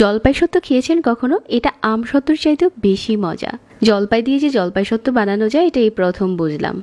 জলপাই সত্ত্ব খেয়েছেন কখনো? এটা আম সত্ত্বর চাইতেও বেশি মজা। জলপাই দিয়ে যে জলপাই সত্ত্ব বানানো যায় এটা এই প্রথম বুঝলাম।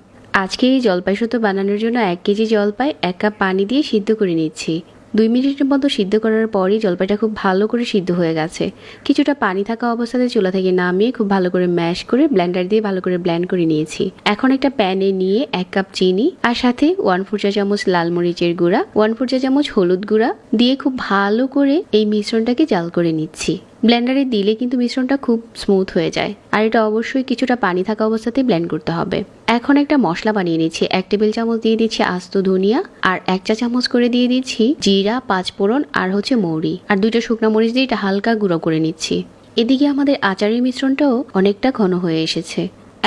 আজকে এই জলপাই সত্ত্ব বানানোর জন্য 1 কেজি জলপাই 1 কাপ পানি দিয়ে সিদ্ধ করে নিচ্ছি। 2 মিনিটের মতো সিদ্ধ করার পরই জলপাইটা খুব ভালো করে সিদ্ধ হয়ে গেছে। কিছুটা পানি থাকা অবস্থাতে চুলা থেকে নামিয়ে খুব ভালো করে ম্যাশ করে ব্লেন্ডার দিয়ে ভালো করে ব্লেন্ড করে নিয়েছি। এখন একটা প্যানে নিয়ে 1 কাপ চিনি আর সাথে 1/4 চা চামচ লাল মরিচের গুঁড়া, 1/4 চা চামচ হলুদ গুঁড়া দিয়ে খুব ভালো করে এই মিশ্রণটাকে জাল করে নিচ্ছি। ব্লেন্ডারে দিলে কিন্তু মিশ্রণটা খুব স্মুথ হয়ে যায়, আর এটা অবশ্যই কিছুটা পানি থাকা অবস্থাতেই ব্লেন্ড করতে হবে। এখন একটা মশলা বানিয়ে নিচ্ছি। 1 টেবিল চামচ দিয়ে দিচ্ছি আস্ত ধনিয়া, আর 1 চা চামচ করে দিয়ে দিচ্ছি জিরা, 5 ফোড়ন আর মৌরি, আর 2টা শুকনো মরিচ দিয়ে এটা হালকা গুঁড়ো করে নিচ্ছি। এদিকে আমাদের আচারের মিশ্রণটাও অনেকটা ঘন হয়ে এসেছে।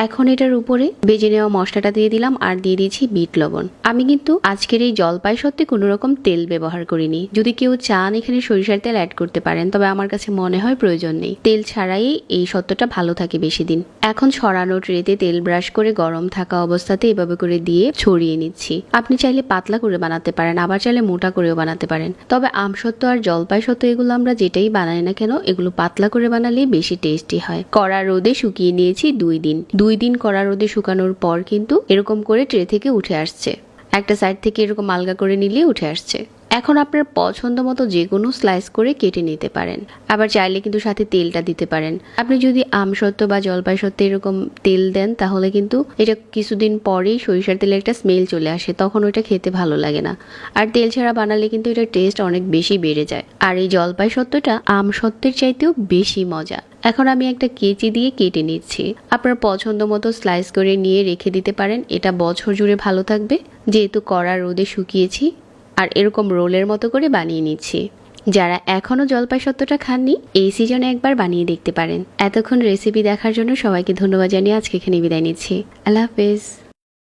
এখন এটার উপরে ভেজে নেওয়া মশলাটা দিয়ে দিলাম আর দিয়ে দিচ্ছি বিট লবণ। আমি কিন্তু আজকের এই জলপাই সত্ত্বে কোনো রকম তেল ব্যবহার করিনি। যদি কেউ চান এখানে সরিষার তেল অ্যাড করতে পারেন, তবে আমার কাছে মনে হয় প্রয়োজন নেই। তেল ছাড়াই এই সত্ত্বটা ভালো থাকে বেশি দিন। এখন ছড়ানো ট্রেতে তেল ব্রাশ করে গরম থাকা অবস্থাতে এভাবে করে দিয়ে ছড়িয়ে নিচ্ছি। আপনি চাইলে পাতলা করে বানাতে পারেন, আবার চাইলে মোটা করেও বানাতে পারেন। তবে আম সত্ত্ব আর জলপাই সত্ত্ব এগুলো আমরা যেটাই বানাই না কেন, এগুলো পাতলা করে বানালেই বেশি টেস্টি হয়। কড়া রোদে শুকিয়ে নিয়েছি 2 দিন। 2 দিন কড়া রোদে শুকানোর পর কিন্তু এরকম করে ট্রে থেকে উঠে আসছে। একটা সাইড থেকে এরকম আলগা করে নিলে উঠে আসছে। এখন আপনার পছন্দ মতো যে কোনো স্লাইস করে কেটে নিতে পারেন। আবার চাইলে কিন্তু সাথে তেলটা দিতে পারেন। আপনি যদি আম সত্ত্ব বা জলপাই সত্ত্ব এরকম তেল দেন, তাহলে কিন্তু এটা কিছুদিন পরেই সরিষার তেলের একটা স্মেল চলে আসে, তখন ওইটা খেতে ভালো লাগে না। আর তেল ছাড়া বানালে কিন্তু এটার টেস্ট অনেক বেশি বেড়ে যায়। আর এই জলপাই সত্ত্বটা আম সত্ত্বের চাইতেও বেশি মজা। এখন আমি একটা কেচি দিয়ে কেটে নিচ্ছি। আপনার পছন্দ মতো স্লাইস করে নিয়ে রেখে দিতে পারেন, এটা বছর জুড়ে ভালো থাকবে। যেহেতু কড়া রোদে শুকিয়েছি আর এরকম রোলের মতো করে বানিয়ে নিচ্ছি। যারা এখনো জলপাই সত্ত্বটা খাননি, এই সিজনে একবার বানিয়ে দেখতে পারেন। এতক্ষণ রেসিপি দেখার জন্য সবাইকে ধন্যবাদ জানিয়ে আজকে এখানে বিদায় নিচ্ছি। আল্লাহ হাফেজ।